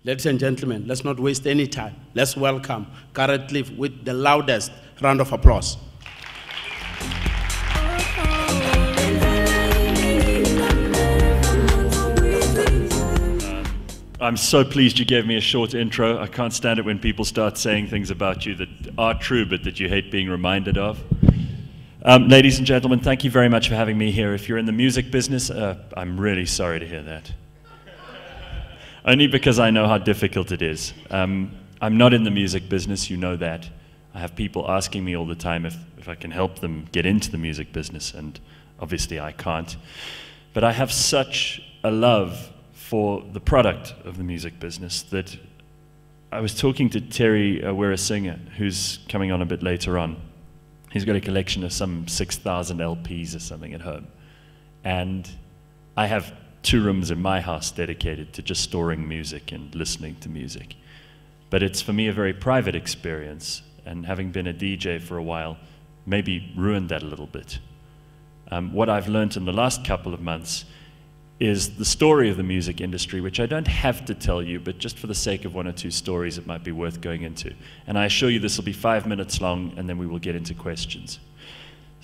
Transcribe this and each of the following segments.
Ladies and gentlemen, let's not waste any time. Let's welcome Gareth Cliff with the loudest round of applause. I'm so pleased you gave me a short intro. I can't stand it when people start saying things about you that are true but that you hate being reminded of. Ladies and gentlemen, thank you very much for having me here. If you're in the music business, I'm really sorry to hear that. Only because I know how difficult it is. I'm not in the music business, you know that. I have people asking me all the time if I can help them get into the music business, and obviously I can't. But I have such a love for the product of the music business that I was talking to Terry Singer, who's coming on a bit later on. He's got a collection of some 6,000 LPs or something at home. And I have 2 rooms in my house dedicated to just storing music and listening to music. But it's for me a very private experience, and having been a DJ for a while, maybe ruined that a little bit. What I've learned in the last couple of months is the story of the music industry, which I don't have to tell you, but just for the sake of 1 or 2 stories it might be worth going into. And I assure you this will be 5 minutes long, and then we will get into questions.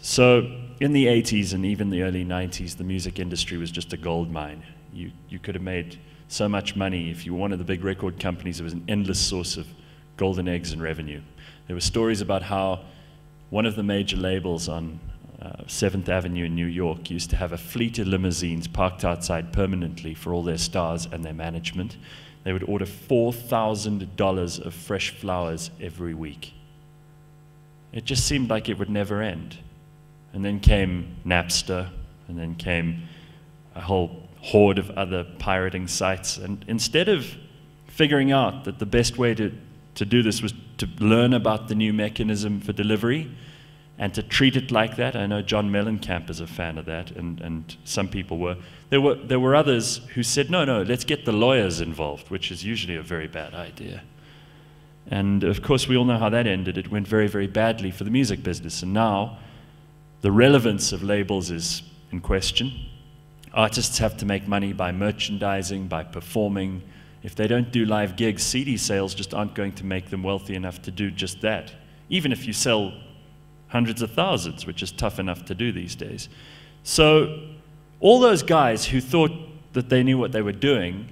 So in the 80s and even the early 90s, the music industry was just a gold mine. You could have made so much money. If you were one of the big record companies, it was an endless source of golden eggs and revenue. There were stories about how one of the major labels on 7th Avenue in New York used to have a fleet of limousines parked outside permanently for all their stars and their management. They would order $4,000 of fresh flowers every week. It just seemed like it would never end. And then came Napster, and then came a whole horde of other pirating sites. And instead of figuring out that the best way to do this was to learn about the new mechanism for delivery, and to treat it like that. I know John Mellencamp is a fan of that, and some people were. There were others who said, no, let's get the lawyers involved, which is usually a very bad idea. And of course, we all know how that ended. It went very, very badly for the music business. And now, the relevance of labels is in question. Artists have to make money by merchandising, by performing. If they don't do live gigs, CD sales just aren't going to make them wealthy enough to do just that. Even if you sell hundreds of thousands, which is tough enough to do these days. So all those guys who thought that they knew what they were doing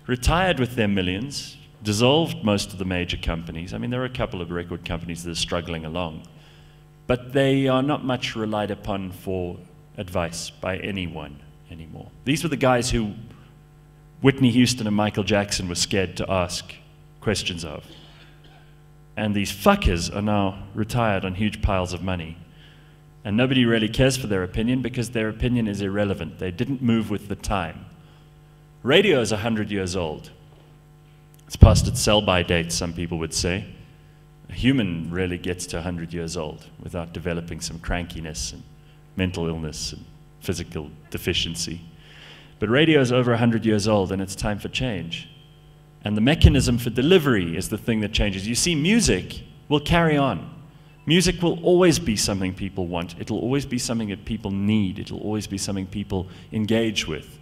retired with their millions, dissolved most of the major companies. I mean, there are a couple of record companies that are struggling along, but they are not much relied upon for advice by anyone anymore. These were the guys who Whitney Houston and Michael Jackson were scared to ask questions of. And these fuckers are now retired on huge piles of money. And nobody really cares for their opinion because their opinion is irrelevant. They didn't move with the time. Radio is 100 years old. It's past its sell-by date, some people would say. A human rarely gets to 100 years old without developing some crankiness and mental illness and physical deficiency. But radio is over 100 years old, and it's time for change. And the mechanism for delivery is the thing that changes. You see, music will carry on. Music will always be something people want. It'll always be something that people need. It'll always be something people engage with.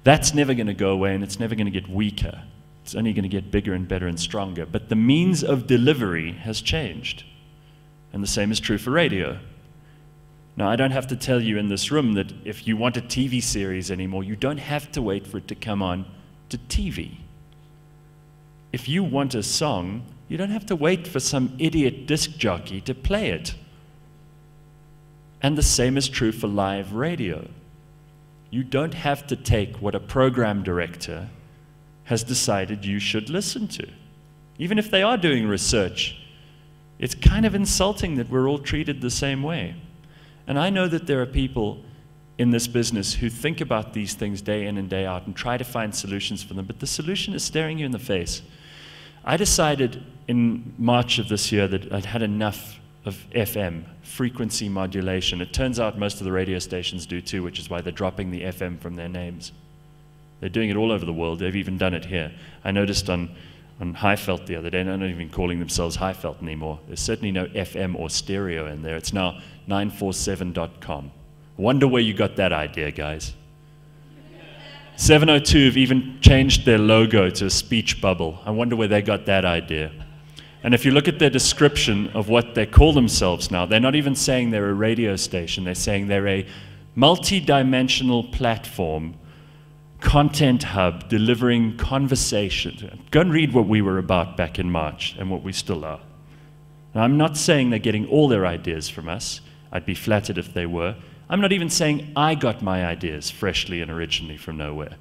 That's never going to go away, and it's never going to get weaker. It's only going to get bigger and better and stronger. But the means of delivery has changed. And the same is true for radio. Now, I don't have to tell you in this room that if you want a TV series anymore, you don't have to wait for it to come on to TV. If you want a song, you don't have to wait for some idiot disc jockey to play it. And the same is true for live radio. You don't have to take what a program director has decided you should listen to. Even if they are doing research, it's kind of insulting that we're all treated the same way. And I know that there are people in this business who think about these things day in and day out and try to find solutions for them, but the solution is staring you in the face. I decided in March of this year that I'd had enough of FM, frequency modulation. It turns out most of the radio stations do too, which is why they're dropping the FM from their names. They're doing it all over the world. They've even done it here. I noticed on Highveld the other day, and they're not even calling themselves Highveld anymore. There's certainly no FM or stereo in there. It's now 947.com. Wonder where you got that idea, guys. 702 have even changed their logo to a speech bubble. I wonder where they got that idea. And if you look at their description of what they call themselves now, they're not even saying they're a radio station. They're saying they're a multi-dimensional platform, content hub, delivering conversation. Go and read what we were about back in March and what we still are. Now, I'm not saying they're getting all their ideas from us. I'd be flattered if they were. I'm not even saying I got my ideas freshly and originally from nowhere.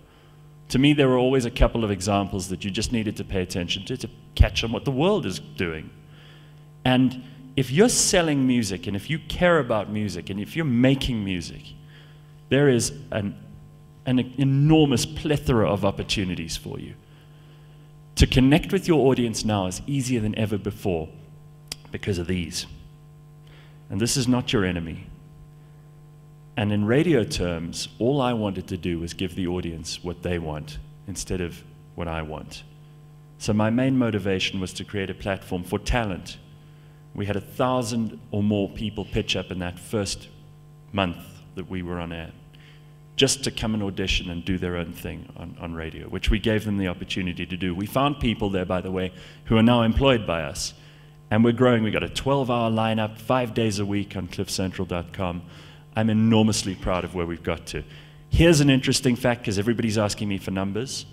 To me, there were always a couple of examples that you just needed to pay attention to catch on what the world is doing. And if you're selling music, and if you care about music, and if you're making music, there is an enormous plethora of opportunities for you. To connect with your audience now is easier than ever before because of these. And this is not your enemy. And in radio terms, all I wanted to do was give the audience what they want instead of what I want. So my main motivation was to create a platform for talent. We had 1,000 or more people pitch up in that first month that we were on air, just to come and audition and do their own thing on radio, which we gave them the opportunity to do. We found people there, by the way, who are now employed by us. And we're growing. We've got a 12-hour lineup, 5 days a week on cliffcentral.com. I'm enormously proud of where we've got to. Here's an interesting fact, because everybody's asking me for numbers.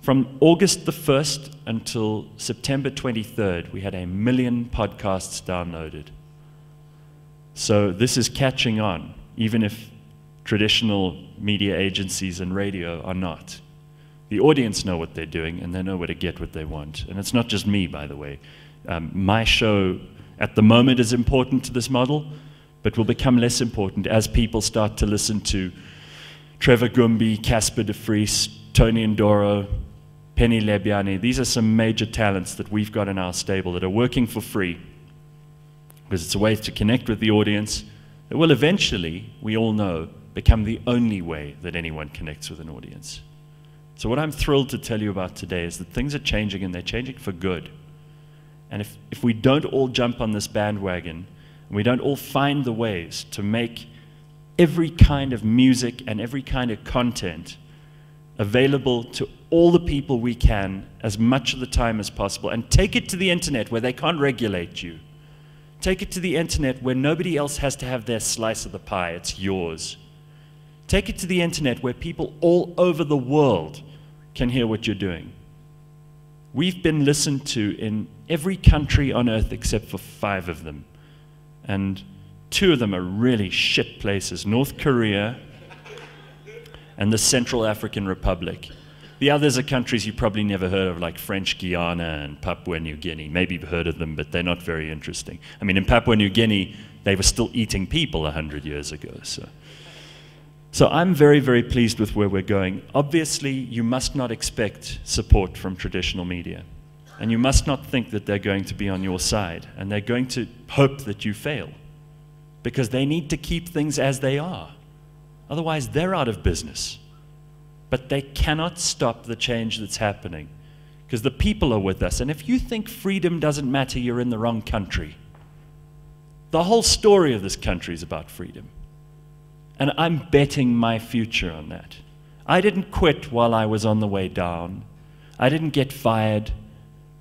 From August the 1st until September 23rd, we had 1 million podcasts downloaded. So this is catching on, even if traditional media agencies and radio are not. The audience know what they're doing, and they know where to get what they want. And it's not just me, by the way. My show at the moment is important to this model, but will become less important as people start to listen to Trevor Gumbi, Casper de Vries, Tony Ndoro, Penny Lebiani. These are some major talents that we've got in our stable that are working for free, because it's a way to connect with the audience that will eventually, we all know, become the only way that anyone connects with an audience. So what I'm thrilled to tell you about today is that things are changing, and they're changing for good. And if we don't all jump on this bandwagon, and we don't all find the ways to make every kind of music and every kind of content available to all the people we can as much of the time as possible, and take it to the internet where they can't regulate you. Take it to the internet where nobody else has to have their slice of the pie, it's yours. Take it to the internet where people all over the world can hear what you're doing. We've been listened to in every country on earth except for 5 of them. And 2 of them are really shit places, North Korea and the Central African Republic. The others are countries you probably never heard of, like French Guiana and Papua New Guinea. Maybe you've heard of them, but they're not very interesting. I mean, in Papua New Guinea, they were still eating people 100 years ago. So I'm very, very pleased with where we're going. Obviously, you must not expect support from traditional media. And you must not think that they're going to be on your side, and they're going to hope that you fail, because they need to keep things as they are. Otherwise, they're out of business. But they cannot stop the change that's happening, because the people are with us. And if you think freedom doesn't matter, you're in the wrong country. The whole story of this country is about freedom. And I'm betting my future on that. I didn't quit while I was on the way down. I didn't get fired.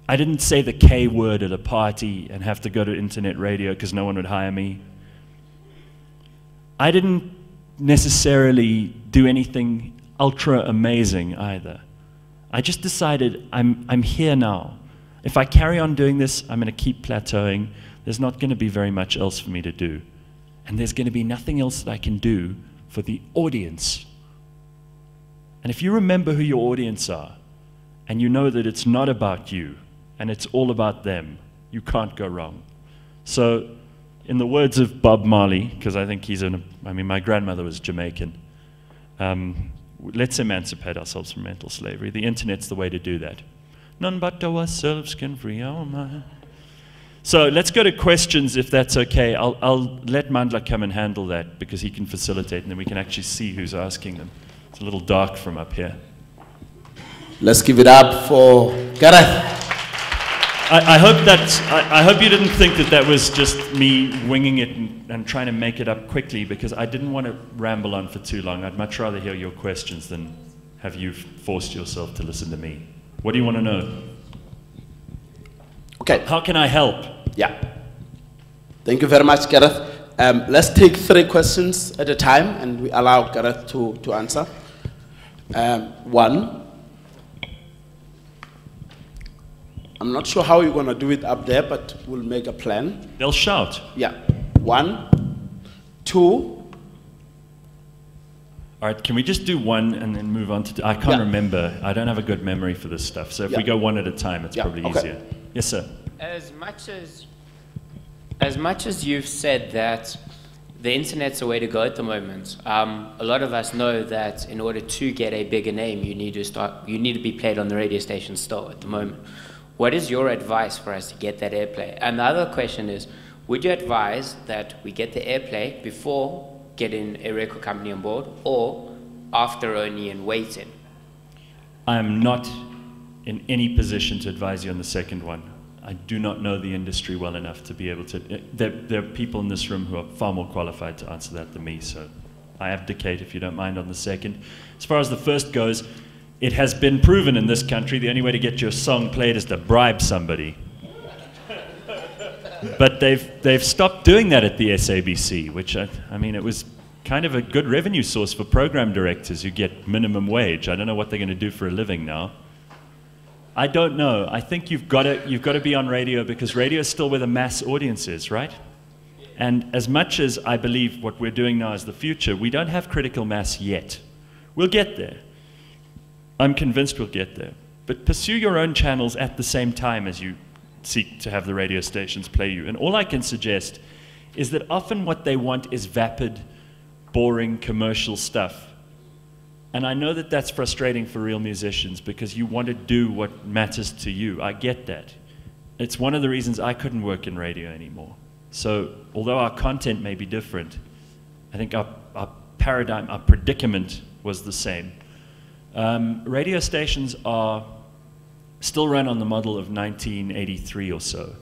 I didn't say the K word at a party and have to go to internet radio because no one would hire me. I didn't necessarily do anything ultra amazing either. I just decided I'm here now. If I carry on doing this, I'm going to keep plateauing. There's not going to be very much else for me to do. And there's going to be nothing else that I can do for the audience. And if you remember who your audience are, and you know that it's not about you, and it's all about them, you can't go wrong. So, in the words of Bob Marley, because I think my grandmother was Jamaican, let's emancipate ourselves from mental slavery. The internet's the way to do that. None but ourselves can free our mind. So let's go to questions, if that's okay. I'll let Mandla come and handle that, because he can facilitate, and then we can actually see who's asking them. It's a little dark from up here. Let's give it up for Gareth. I hope you didn't think that was just me winging it and trying to make it up quickly, because I didn't want to ramble on for too long. I'd much rather hear your questions than have you forced yourself to listen to me? What do you want to know? Okay. How can I help? Yeah. Thank you very much, Gareth. Let's take 3 questions at a time, and we allow Gareth to answer. 1. I'm not sure how you're going to do it up there, but we'll make a plan. They'll shout. Yeah. 1, 2. All right, can we just do 1 and then move on to... I can't remember. I don't have a good memory for this stuff. So if we go 1 at a time, it's probably easier. Yes, sir. As much as you've said that the internet's the way to go at the moment, a lot of us know that in order to get a bigger name, you need to be played on the radio station still at the moment. What is your advice for us to get that airplay? And the other question is, would you advise that we get the airplay before getting a record company on board, or after only and waiting? I am not in any position to advise you on the second one. I do not know the industry well enough to be able to... There are people in this room who are far more qualified to answer that than me, so I abdicate, if you don't mind, on the second. As far as the first goes, it has been proven in this country the only way to get your song played is to bribe somebody. But they've stopped doing that at the SABC, which, I mean, it was kind of a good revenue source for program directors who get minimum wage. I don't know what they're going to do for a living now. I don't know. I think you've got to be on radio, because radio is still where the mass audience is, right? And as much as I believe what we're doing now is the future, we don't have critical mass yet. We'll get there. I'm convinced we'll get there. But pursue your own channels at the same time as you seek to have the radio stations play you. And all I can suggest is that often what they want is vapid, boring, commercial stuff. And I know that that's frustrating for real musicians, because you want to do what matters to you. I get that. It's one of the reasons I couldn't work in radio anymore. So although our content may be different, I think our paradigm, our predicament was the same. Radio stations are still run on the model of 1983 or so,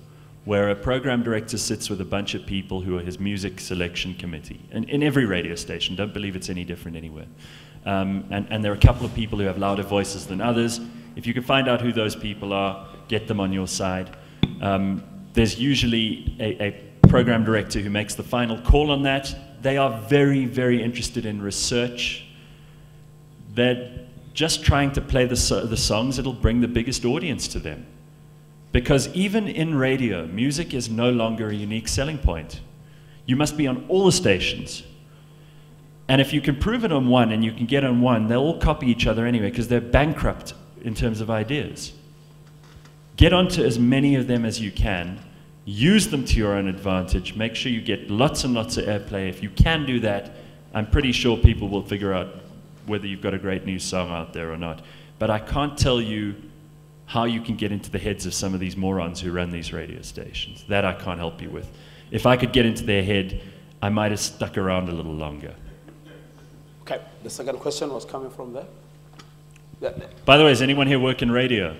where a program director sits with a bunch of people who are his music selection committee. And in every radio station, don't believe it's any different anywhere. And there are a couple of people who have louder voices than others. If you can find out who those people are, get them on your side. There's usually a program director who makes the final call on that. They are very, very interested in research. They're just trying to play the songs that'll bring the biggest audience to them. Because even in radio, music is no longer a unique selling point. You must be on all the stations. And if you can prove it on one and you can get on one, they'll all copy each other anyway, because they're bankrupt in terms of ideas. Get onto as many of them as you can. Use them to your own advantage. Make sure you get lots and lots of airplay. If you can do that, I'm pretty sure people will figure out whether you've got a great new song out there or not. But I can't tell you how you can get into the heads of some of these morons who run these radio stations. That I can't help you with. If I could get into their head, I might have stuck around a little longer. Okay, the second question was coming from there. Yeah. By the way, does anyone here work in radio?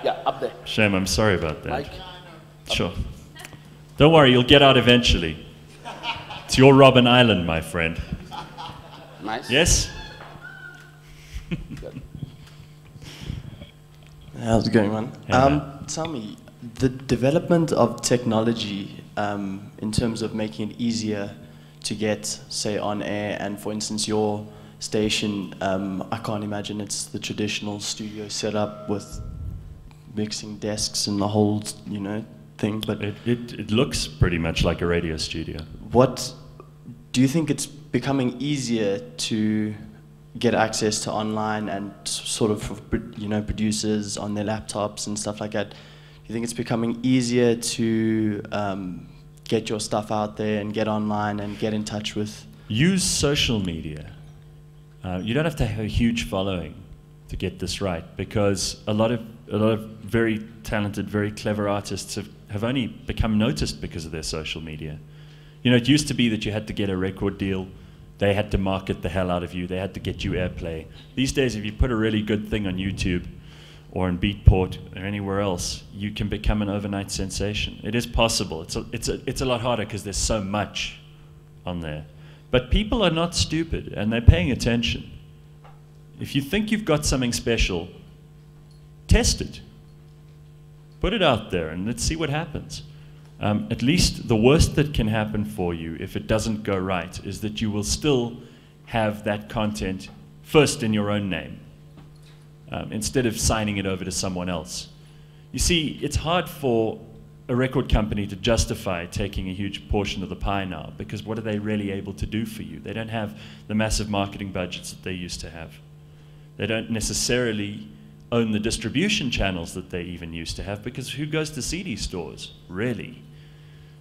Yeah, up there. Shame, I'm sorry about that. Mike? Sure. Don't worry, you'll get out eventually. It's your Robben Island, my friend. Nice. Yes? How's it going, man? Hey, Tell me, the development of technology in terms of making it easier to get, say, on air, and for instance, your station, I can't imagine it's the traditional studio setup with mixing desks and the whole, you know, thing, but it looks pretty much like a radio studio. What do you think it's becoming easier to get access to online and sort of, you know, producers on their laptops and stuff like that? Do you think it's becoming easier to get your stuff out there and get online and get in touch with? Use social media. You don't have to have a huge following to get this right, because a lot of very talented, very clever artists have only become noticed because of their social media. You know, it used to be that you had to get a record deal, they had to market the hell out of you, they had to get you airplay. These days, if you put a really good thing on YouTube or in Beatport or anywhere else, you can become an overnight sensation. It is possible. It's a lot harder because there's so much on there. But people are not stupid, and they're paying attention. If you think you've got something special, test it. Put it out there and let's see what happens. At least the worst that can happen for you if it doesn't go right is that you will still have that content first in your own name, instead of signing it over to someone else. You see, it's hard for a record company to justify taking a huge portion of the pie now, because what are they really able to do for you? They don't have the massive marketing budgets that they used to have. They don't necessarily own the distribution channels that they even used to have, because who goes to CD stores, really?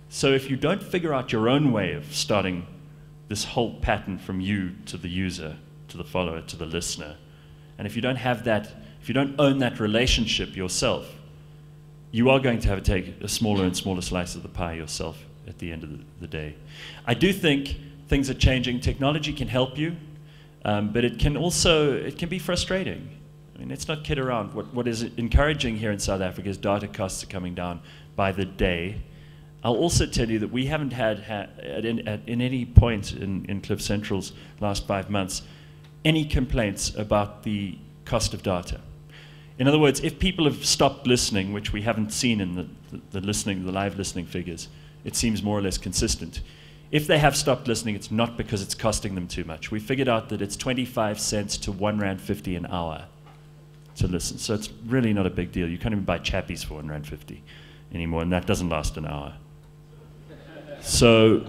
So if you don't figure out your own way of starting this whole pattern from you to the user, to the follower, to the listener, and if you don't have that, if you don't own that relationship yourself, you are going to have to take a smaller and smaller slice of the pie yourself at the end of the day. I do think things are changing. Technology can help you, but it can be frustrating. I mean, let's not kid around. What is encouraging here in South Africa is data costs are coming down by the day. I'll also tell you that we haven't had in any point in Cliff Central's last 5 months any complaints about the cost of data. In other words, if people have stopped listening, which we haven't seen in the live listening figures, it seems more or less consistent. If they have stopped listening, it's not because it's costing them too much. We figured out that it's 25 cents to R1.50 an hour to listen. So it's really not a big deal. You can't even buy chappies for R1.50 anymore, and that doesn't last an hour. So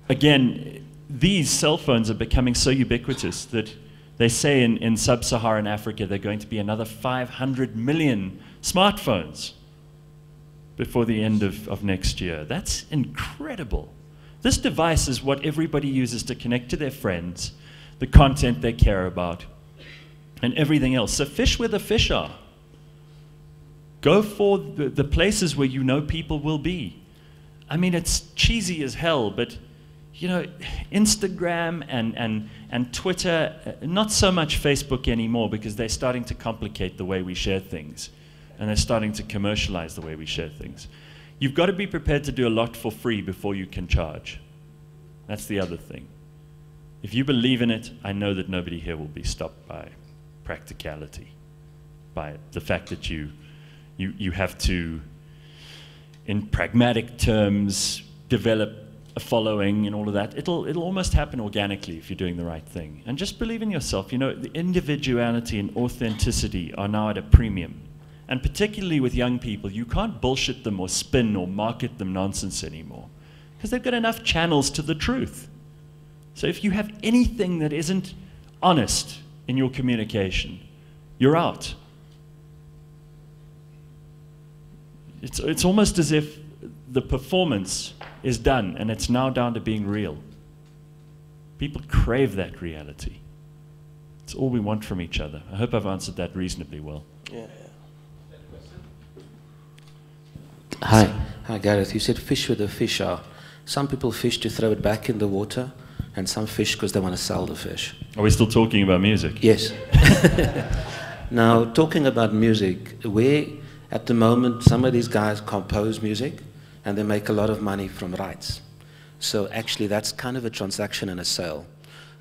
again, these cell phones are becoming so ubiquitous that they say in sub-Saharan Africa there are going to be another 500 million smartphones before the end of next year. That's incredible. This device is what everybody uses to connect to their friends, the content they care about, and everything else. So fish where the fish are. Go for the places where you know people will be. I mean, it's cheesy as hell, but you know, Instagram and Twitter, not so much Facebook anymore, because they're starting to complicate the way we share things, and they're starting to commercialize the way we share things. You've got to be prepared to do a lot for free before you can charge. That's the other thing. If you believe in it, I know that nobody here will be stopped by practicality, by the fact that you have to, in pragmatic terms, develop a following and all of that. It'll almost happen organically if you're doing the right thing. And just believe in yourself. You know, the individuality and authenticity are now at a premium. And particularly with young people, you can't bullshit them or spin or market them nonsense anymore, because they've got enough channels to the truth. So if you have anything that isn't honest in your communication, you're out. It's almost as if the performance is done and it's now down to being real. People crave that reality. It's all we want from each other. I hope I've answered that reasonably well. Yeah. Hi Gareth, you said fish where the fish are. Some people fish to throw it back in the water, and some fish because they want to sell the fish. Are we still talking about music? Yes. Now, talking about music, where at the moment some of these guys compose music and they make a lot of money from rights. So actually that's kind of a transaction and a sale.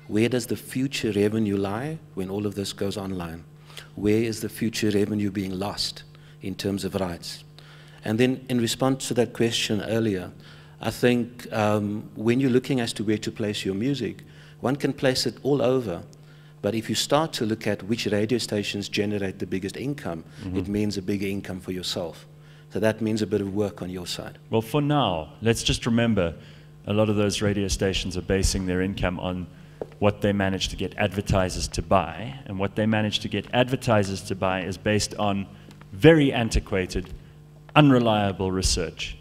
Where does the future revenue lie when all of this goes online? Where is the future revenue being lost in terms of rights? And then in response to that question earlier, I think when you're looking as to where to place your music, one can place it all over. But if you start to look at which radio stations generate the biggest income, it means a bigger income for yourself. So that means a bit of work on your side. Well, for now, let's just remember a lot of those radio stations are basing their income on what they manage to get advertisers to buy. And what they manage to get advertisers to buy is based on very antiquated, unreliable research.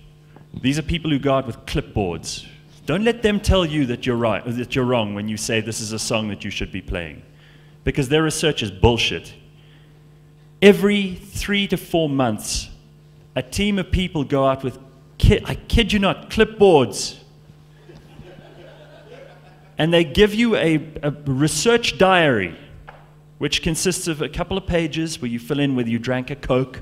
These are people who go out with clipboards. Don't let them tell you that you're right, or that you're wrong when you say this is a song that you should be playing, because their research is bullshit. Every 3 to 4 months, a team of people go out with, I kid you not, clipboards. And they give you a research diary, which consists of a couple of pages where you fill in whether you drank a Coke,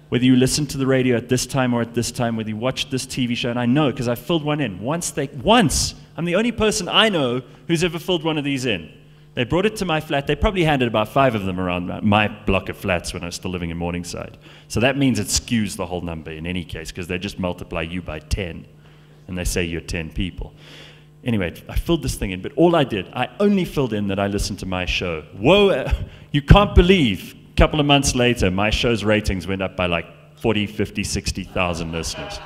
whether you listened to the radio at this time or at this time, whether you watched this TV show. And I know, because I filled one in. Once, I'm the only person I know who's ever filled one of these in. They brought it to my flat. They probably handed about 5 of them around my block of flats when I was still living in Morningside. So that means it skews the whole number in any case, because they just multiply you by 10, and they say you're 10 people. Anyway, I filled this thing in, but all I did, I only filled in that I listened to my show. Whoa, you can't believe, a couple of months later, my show's ratings went up by like 40, 50, 60,000 listeners.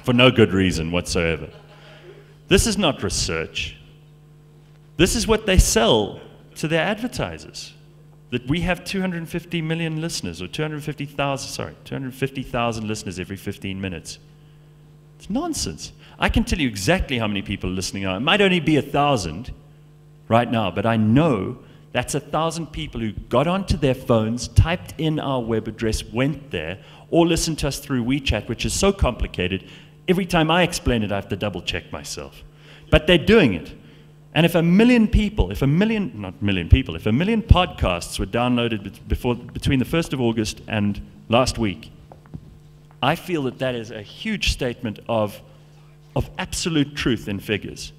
For no good reason whatsoever. This is not research. This is what they sell to their advertisers. That we have 250 million listeners, or 250,000 listeners every 15 minutes. It's nonsense. I can tell you exactly how many people are listening. It might only be 1,000 right now, but I know that's 1,000 people who got onto their phones, typed in our web address, went there, or listened to us through WeChat, which is so complicated. Every time I explain it, I have to double check myself. But they're doing it. And if a million people, if a million podcasts were downloaded between the 1st of August and last week, I feel that that is a huge statement of absolute truth in figures.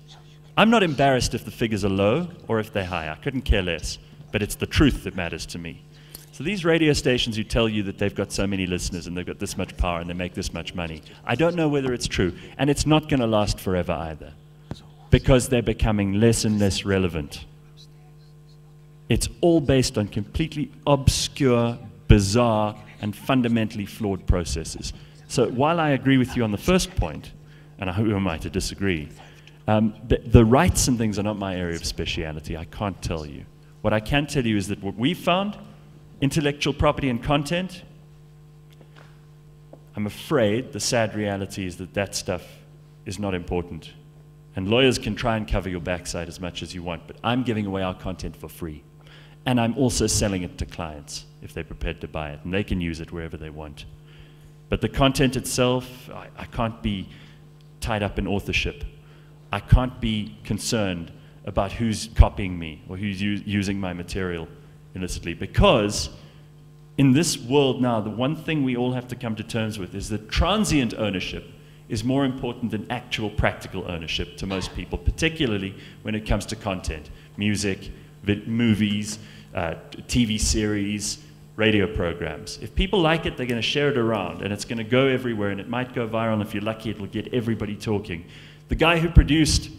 I'm not embarrassed if the figures are low or if they're high. I couldn't care less. But it's the truth that matters to me. So these radio stations who tell you that they've got so many listeners and they've got this much power and they make this much money, I don't know whether it's true. And it's not going to last forever either, because they're becoming less and less relevant. It's all based on completely obscure, bizarre, and fundamentally flawed processes. So while I agree with you on the first point, and who am I to disagree, the rights and things are not my area of speciality. I can't tell you. What I can tell you is that what we found, intellectual property and content, I'm afraid the sad reality is that that stuff is not important. And lawyers can try and cover your backside as much as you want, but I'm giving away our content for free. And I'm also selling it to clients if they're prepared to buy it, and they can use it wherever they want. But the content itself, I can't be tied up in authorship. I can't be concerned about who's copying me or who's using my material illicitly, because in this world now, the one thing we all have to come to terms with is that transient ownership is more important than actual practical ownership to most people, particularly when it comes to content, music, movies, TV series, radio programs. If people like it, they're going to share it around, and it's going to go everywhere, and it might go viral, and if you're lucky, it will get everybody talking. The guy who produced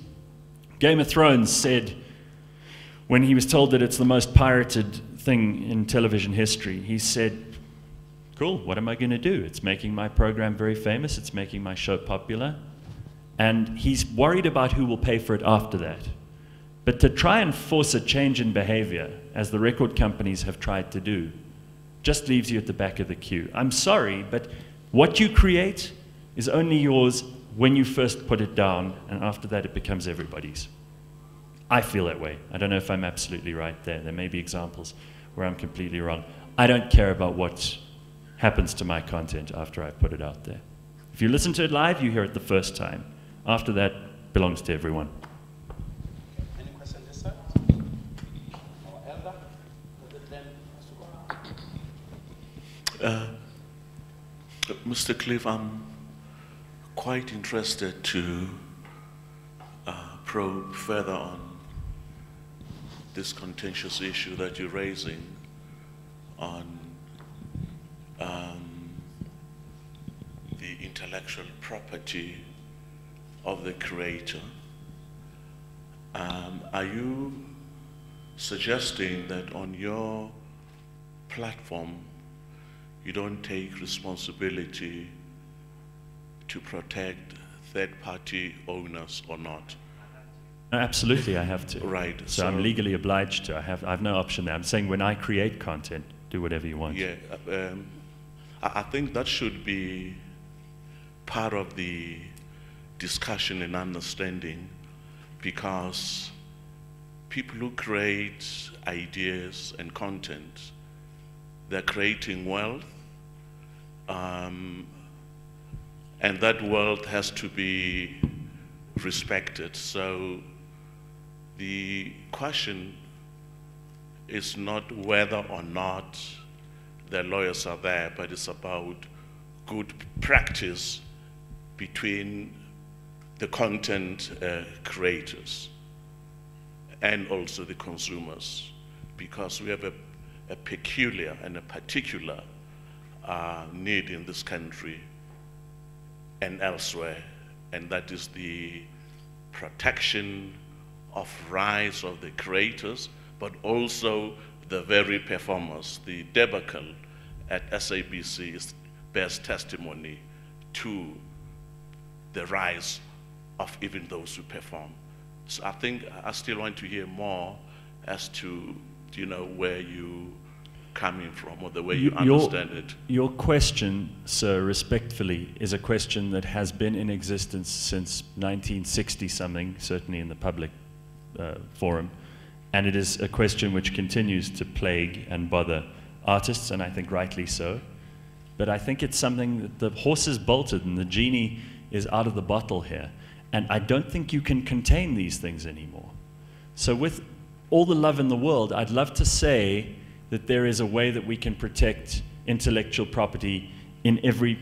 Game of Thrones said, when he was told that it's the most pirated thing in television history, he said, cool, what am I going to do? It's making my program very famous, it's making my show popular, and he's worried about who will pay for it after that. But to try and force a change in behavior, as the record companies have tried to do, just leaves you at the back of the queue. I'm sorry, but what you create is only yours when you first put it down, and after that it becomes everybody's. I feel that way. I don't know if I'm absolutely right there. There may be examples where I'm completely wrong. I don't care about what happens to my content after I put it out there. If you listen to it live, you hear it the first time. After that, it belongs to everyone. Any question this side? Mr. Cliff, I'm quite interested to probe further on this contentious issue that you're raising on the intellectual property of the creator. Are you suggesting that on your platform you don't take responsibility to protect third-party owners or not? Absolutely, I have to. Right. So I'm legally obliged to. I have no option there. I'm saying when I create content, do whatever you want. Yeah, I think that should be part of the discussion and understanding, because people who create ideas and content, they're creating wealth, and that wealth has to be respected. So the question is not whether or not the lawyers are there, but it's about good practice between the content creators. and also the consumers, because we have a peculiar and a particular need in this country and elsewhere, and that is the protection of rights of the creators, but also the very performers. The debacle at SABC bears testimony to the rights of even those who perform. So I think I still want to hear more as to, you know, where you coming from or the way you understand it. Your question, sir, respectfully, is a question that has been in existence since 1960 something, certainly in the public forum, and it is a question which continues to plague and bother artists, and I think rightly so. But I think it's something that the horse is bolted and the genie is out of the bottle here, and I don't think you can contain these things anymore. So with all the love in the world, I'd love to say that there is a way that we can protect intellectual property in every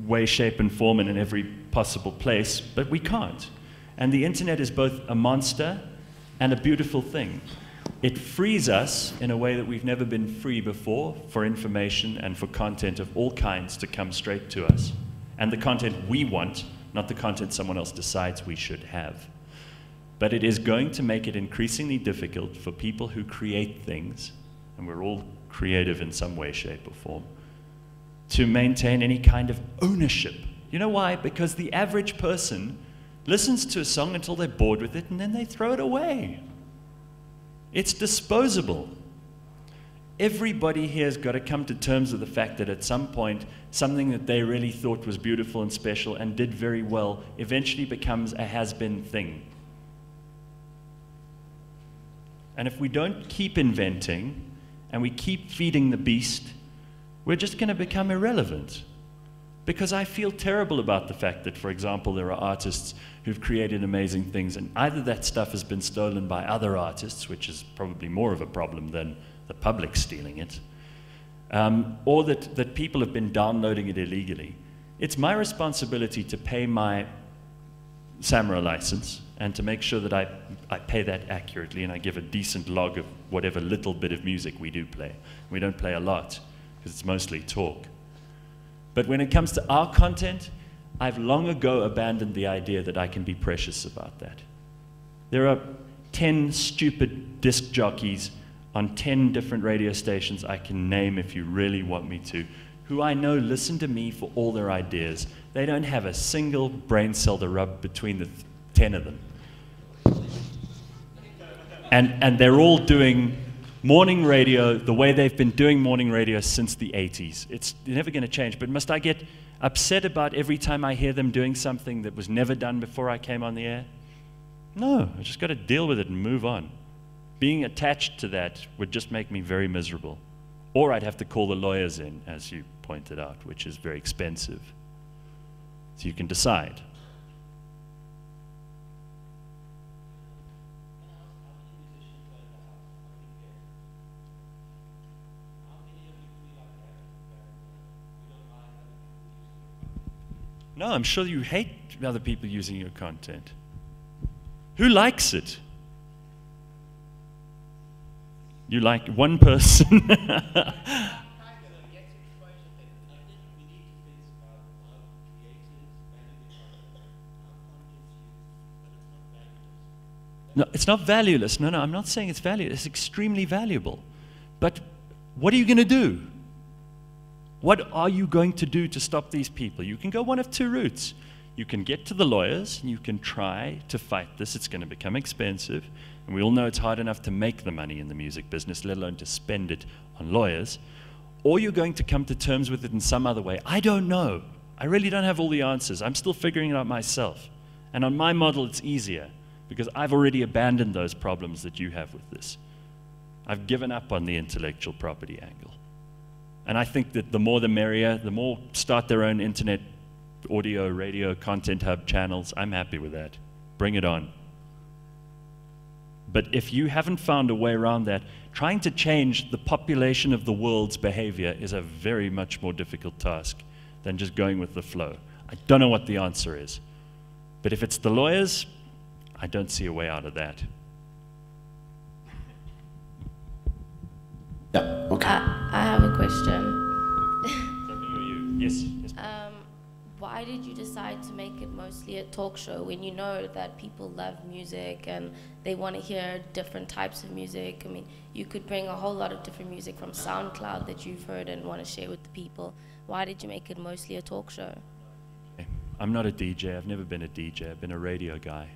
way, shape, and form and in every possible place, but we can't. And the internet is both a monster and a beautiful thing. It frees us in a way that we've never been free before for information and for content of all kinds to come straight to us. And the content we want, not the content someone else decides we should have. But it is going to make it increasingly difficult for people who create things, and we're all creative in some way, shape, or form, to maintain any kind of ownership. You know why? Because the average person listens to a song until they're bored with it, and then they throw it away. It's disposable. Everybody here has got to come to terms with the fact that at some point, something that they really thought was beautiful and special and did very well eventually becomes a has-been thing. And if we don't keep inventing, and we keep feeding the beast, we're just going to become irrelevant. Because I feel terrible about the fact that, for example, there are artists who've created amazing things, and either that stuff has been stolen by other artists, which is probably more of a problem than the public stealing it, or that people have been downloading it illegally. It's my responsibility to pay my SAMRA license and to make sure that I pay that accurately and I give a decent log of whatever little bit of music we do play. We don't play a lot because it's mostly talk. But when it comes to our content, I've long ago abandoned the idea that I can be precious about that. There are 10 stupid disc jockeys on 10 different radio stations I can name if you really want me to, who I know listen to me for all their ideas. They don't have a single brain cell to rub between the 10 of them. And they're all doing morning radio the way they've been doing morning radio since the 80s. It's never going to change. But must I get upset about every time I hear them doing something that was never done before I came on the air? No, I just got to deal with it and move on. Being attached to that would just make me very miserable. Or I'd have to call the lawyers in, as you pointed out, which is very expensive. So you can decide. No, I'm sure you hate other people using your content. Who likes it? You like one person. No, it's not valueless. No, I'm not saying it's valueless. It's extremely valuable. But what are you going to do? What are you going to do to stop these people? You can go one of two routes. You can get to the lawyers, and you can try to fight this. It's going to become expensive, and we all know it's hard enough to make the money in the music business, let alone to spend it on lawyers. Or you're going to come to terms with it in some other way. I don't know. I really don't have all the answers. I'm still figuring it out myself. And on my model, it's easier, because I've already abandoned those problems that you have with this. I've given up on the intellectual property angle. And I think that the more the merrier, the more start their own internet, audio, radio, content hub channels. I'm happy with that. Bring it on. But if you haven't found a way around that, trying to change the population of the world's behavior is a very much more difficult task than just going with the flow. I don't know what the answer is. But if it's the lawyers, I don't see a way out of that. Okay. I have a question. Yes. Why did you decide to make it mostly a talk show when you know that people love music and they want to hear different types of music? I mean, you could bring a whole lot of different music from SoundCloud that you've heard and want to share with the people. Why did you make it mostly a talk show? I'm not a DJ. I've never been a DJ. I've been a radio guy.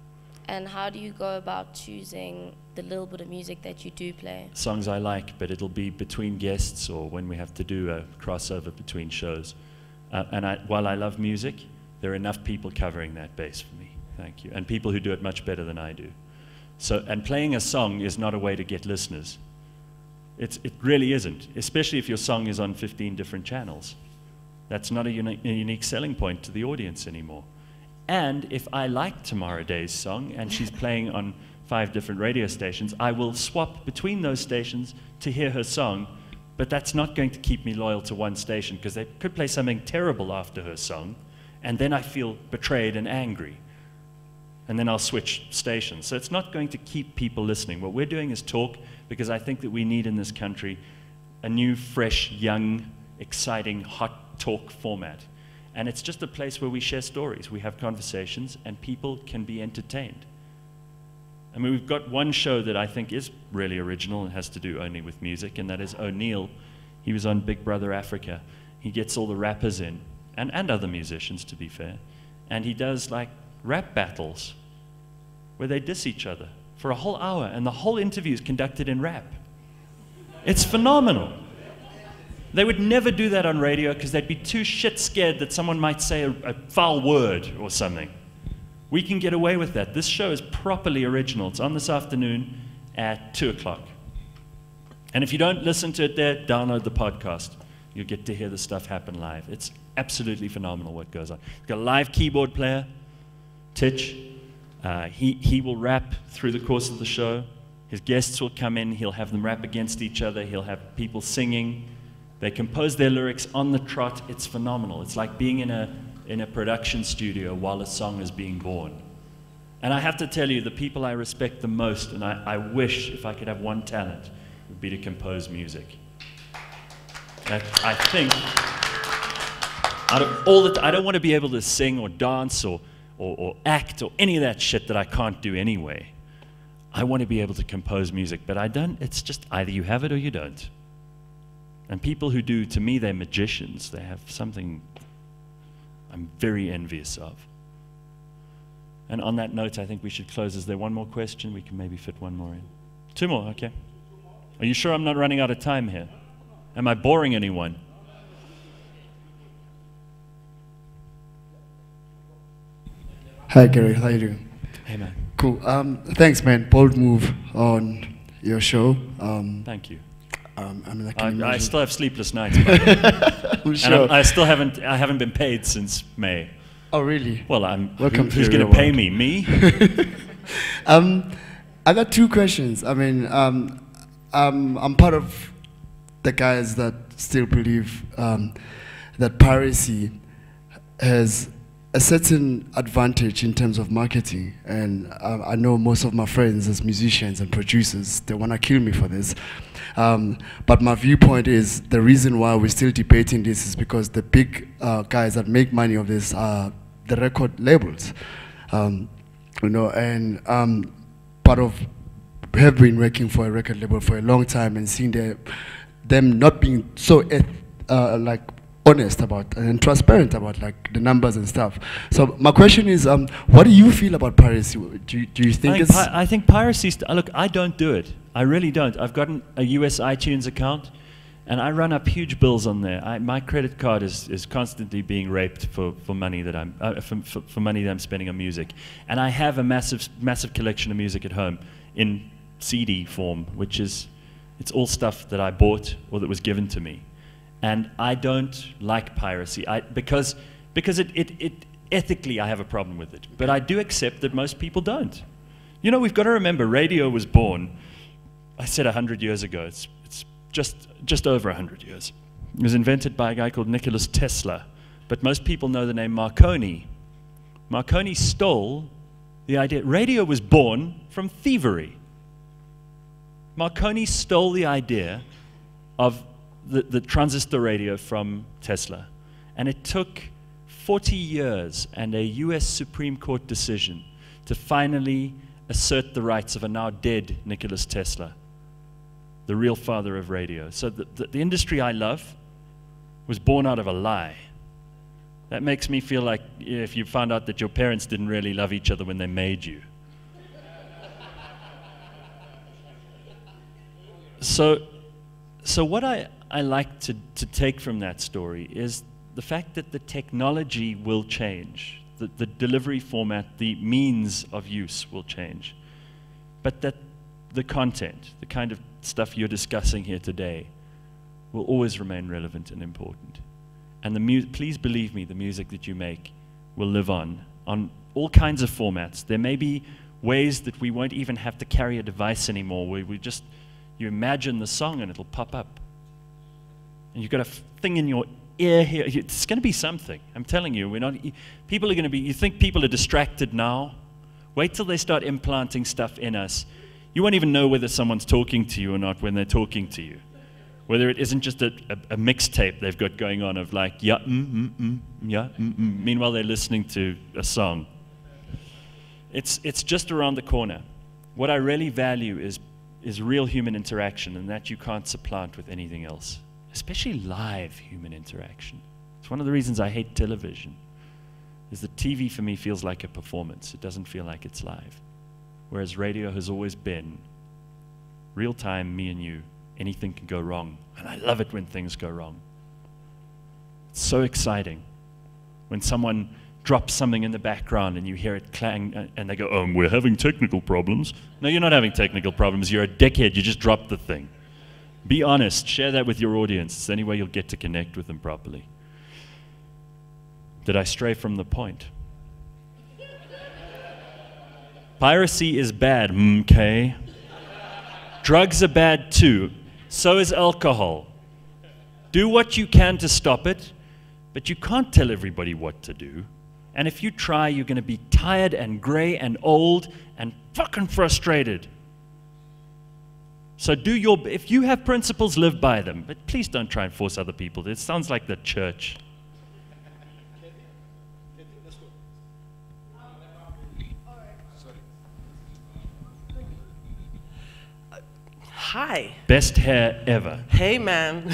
And how do you go about choosing the little bit of music that you do play? Songs I like, but it'll be between guests or when we have to do a crossover between shows. While I love music, there are enough people covering that base for me. Thank you. And people who do it much better than I do. So, and playing a song is not a way to get listeners. It really isn't, especially if your song is on 15 different channels. That's not a unique selling point to the audience anymore. And if I like Tamara Day's song and she's playing on 5 different radio stations, I will swap between those stations to hear her song, but that's not going to keep me loyal to one station because they could play something terrible after her song, and then I feel betrayed and angry. And then I'll switch stations. So it's not going to keep people listening. What we're doing is talk because I think that we need in this country a new, fresh, young, exciting, hot talk format. And it's just a place where we share stories, we have conversations, and people can be entertained. I mean, we've got one show that I think is really original and has to do only with music, and that is O'Neill. He was on Big Brother Africa. He gets all the rappers in, and other musicians, to be fair, and he does like rap battles where they diss each other for a whole hour, and the whole interview is conducted in rap. It's phenomenal. They would never do that on radio because they'd be too shit scared that someone might say a foul word or something. We can get away with that. This show is properly original. It's on this afternoon at 2 o'clock. And if you don't listen to it there, download the podcast. You'll get to hear the stuff happen live. It's absolutely phenomenal what goes on. We've got a live keyboard player, Titch. He will rap through the course of the show. His guests will come in. He'll have them rap against each other. He'll have people singing. They compose their lyrics on the trot. It's phenomenal. It's like being in a production studio while a song is being born. And I have to tell you, the people I respect the most, and I wish if I could have one talent, would be to compose music. I think, out of all I don't want to be able to sing or dance or act or any of that shit that I can't do anyway. I want to be able to compose music, but I don't. It's just either you have it or you don't. And people who do, to me, they're magicians. They have something I'm very envious of. And on that note, I think we should close. Is there one more question? We can maybe fit one more in. 2 more, okay. Are you sure I'm not running out of time here? Am I boring anyone? Hi, Gary. How you doing? Hey, man. Cool. Thanks, man. Bold move on your show. Thank you. I mean, I still have sleepless nights, by the way. I'm sure. And I still haven't been paid since May. Oh, really? Well, Welcome who's to going to pay me? Me? I got 2 questions. I mean, I'm part of the guys that still believe that piracy has a certain advantage in terms of marketing, and I know most of my friends as musicians and producers, they want to kill me for this. But my viewpoint is the reason why we're still debating this is because the big guys that make money of this are the record labels, you know, and part of have been working for a record label for a long time and seeing them not being so like honest about and transparent about like the numbers and stuff. So my question is, what do you feel about piracy? Do you think I think piracy, look, I don't do it. I really don't. I've got a US iTunes account, and I run up huge bills on there. My credit card is constantly being raped for money that I'm for money that I'm spending on music, and I have a massive collection of music at home in CD form, which is it's all stuff that I bought or that was given to me. And I don't like piracy because it ethically I have a problem with it. But I do accept that most people don't. You know, we've got to remember, radio was born, I said 100 years ago. It's just over 100 years. It was invented by a guy called Nikola Tesla. But most people know the name Marconi. Marconi stole the idea. Radio was born from thievery. Marconi stole the idea of the transistor radio from Tesla. And it took 40 years and a US Supreme Court decision to finally assert the rights of a now dead Nikola Tesla, the real father of radio. So the industry I love was born out of a lie. That makes me feel like if you found out that your parents didn't really love each other when they made you. So what I like to take from that story is the fact that the technology will change. The delivery format, the means of use will change. But that the content, the kind of stuff you're discussing here today, will always remain relevant and important. And please believe me, the music that you make will live on all kinds of formats. There may be ways that we won't even have to carry a device anymore, where you imagine the song and it'll pop up. And you've got a thing in your ear here. It's going to be something. I'm telling you, people are going to be, you think people are distracted now? Wait till they start implanting stuff in us. You won't even know whether someone's talking to you or not when they're talking to you. Whether it isn't just a mixtape they've got going on of like, yeah, yeah, meanwhile they're listening to a song. It's just around the corner. What I really value is real human interaction, and that you can't supplant with anything else, especially live human interaction. It's one of the reasons I hate television, is that TV for me feels like a performance. It doesn't feel like it's live. Whereas radio has always been real time, me and you. Anything can go wrong, and I love it when things go wrong. It's so exciting when someone drops something in the background and you hear it clang and they go, oh, we're having technical problems. No, you're not having technical problems. You're a dickhead. You just dropped the thing. Be honest. Share that with your audience. It's the only way you'll get to connect with them properly. Did I stray from the point? Piracy is bad, okay? Drugs are bad too. So is alcohol. Do what you can to stop it, but you can't tell everybody what to do. And if you try, you're going to be tired and gray and old and fucking frustrated. So if you have principles, live by them. But please don't try and force other people. It sounds like the church. Hi. Best hair ever. Hey, man.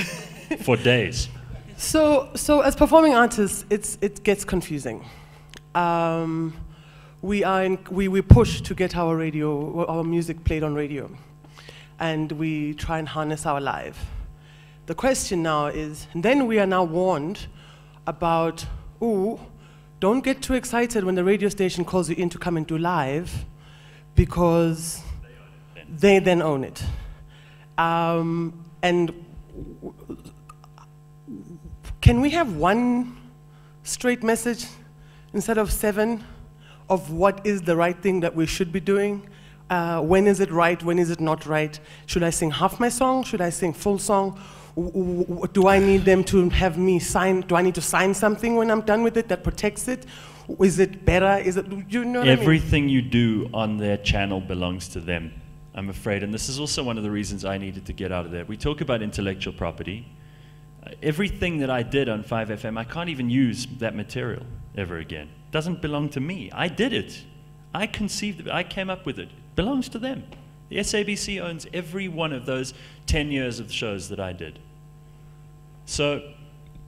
For days. So as performing artists, it gets confusing. We push to get our music played on radio, and we try and harness our live. The question now is, then we are now warned about, ooh, don't get too excited when the radio station calls you in to come and do live, because they then own it. And can we have one straight message instead of 7 of what is the right thing that we should be doing? When is it right? When is it not right? Should I sing half my song? Should I sing full song? Do I need them to have me sign? Do I need to sign something when I'm done with it that protects it? Is it better? Is it, you know what Everything I mean? you do on their channel belongs to them, I'm afraid. And this is also one of the reasons I needed to get out of there. We talk about intellectual property. Everything that I did on 5FM, I can't even use that material ever again. It doesn't belong to me. I did it. I conceived it. I came up with it. It belongs to them. The SABC owns every one of those 10 years of shows that I did. So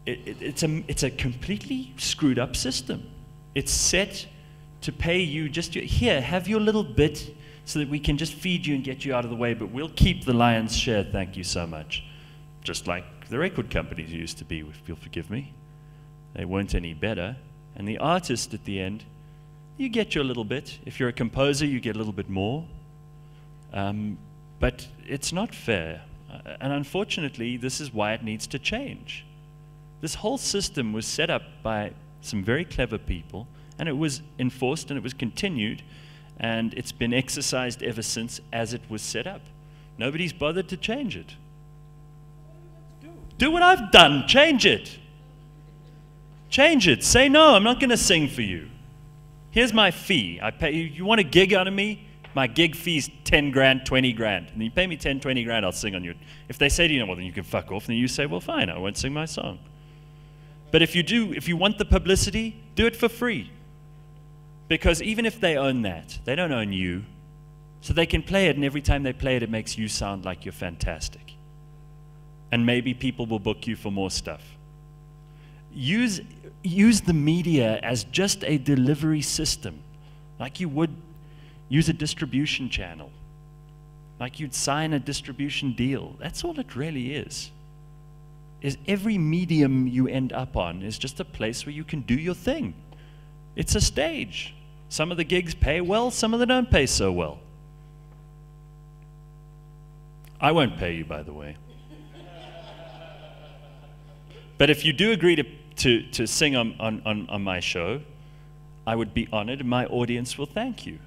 it's a completely screwed up system. It's set to pay you just, here, have your little bit so that we can just feed you and get you out of the way, but we'll keep the lion's share, thank you so much. Just like the record companies used to be, if you'll forgive me. They weren't any better. And the artist at the end, you get your little bit. If you're a composer, you get a little bit more. But it's not fair. And unfortunately, this is why it needs to change. This whole system was set up by some very clever people, and it was enforced and it was continued, and it's been exercised ever since as it was set up. Nobody's bothered to change it. Do what I've done. Change it. Change it. Say, no, I'm not going to sing for you. Here's my fee. I pay you. You want a gig out of me? my gig fee's 10 grand, 20 grand. And you pay me 10, 20 grand, I'll sing on your... If they say to you, well, then you can fuck off, then you say, well, fine, I won't sing my song. But if you want the publicity, do it for free. Because even if they own that, they don't own you. So they can play it, and every time they play it, it makes you sound like you're fantastic. And maybe people will book you for more stuff. Use the media as just a delivery system, like you would use a distribution channel, like you'd sign a distribution deal. That's all it really is every medium you end up on is just a place where you can do your thing. It's a stage. Some of the gigs pay well, some of them don't pay so well. I won't pay you, by the way. But if you do agree to sing on my show, I would be honored, and my audience will thank you.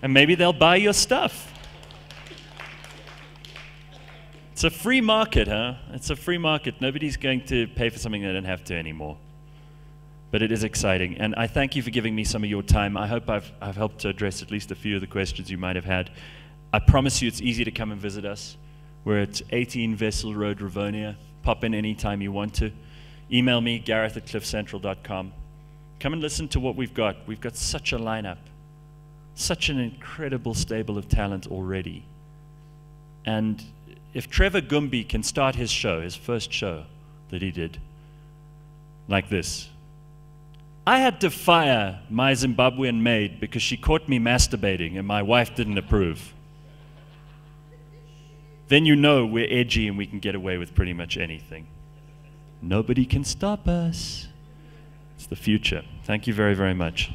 And maybe they'll buy your stuff. It's a free market, huh? It's a free market. Nobody's going to pay for something they don't have to anymore. But it is exciting, and I thank you for giving me some of your time. I hope I've helped to address at least a few of the questions you might have had. I promise you it's easy to come and visit us. We're at 18 Vessel Road, Rivonia. Pop in anytime you want to. Email me, gareth@cliffcentral.com. Come and listen to what we've got. We've got such a lineup, such an incredible stable of talent already. And if Trevor Gumby can start his show, his first show that he did, like this. I had to fire my Zimbabwean maid because she caught me masturbating and my wife didn't approve. Then you know we're edgy and we can get away with pretty much anything. Nobody can stop us. It's the future. Thank you very, very much.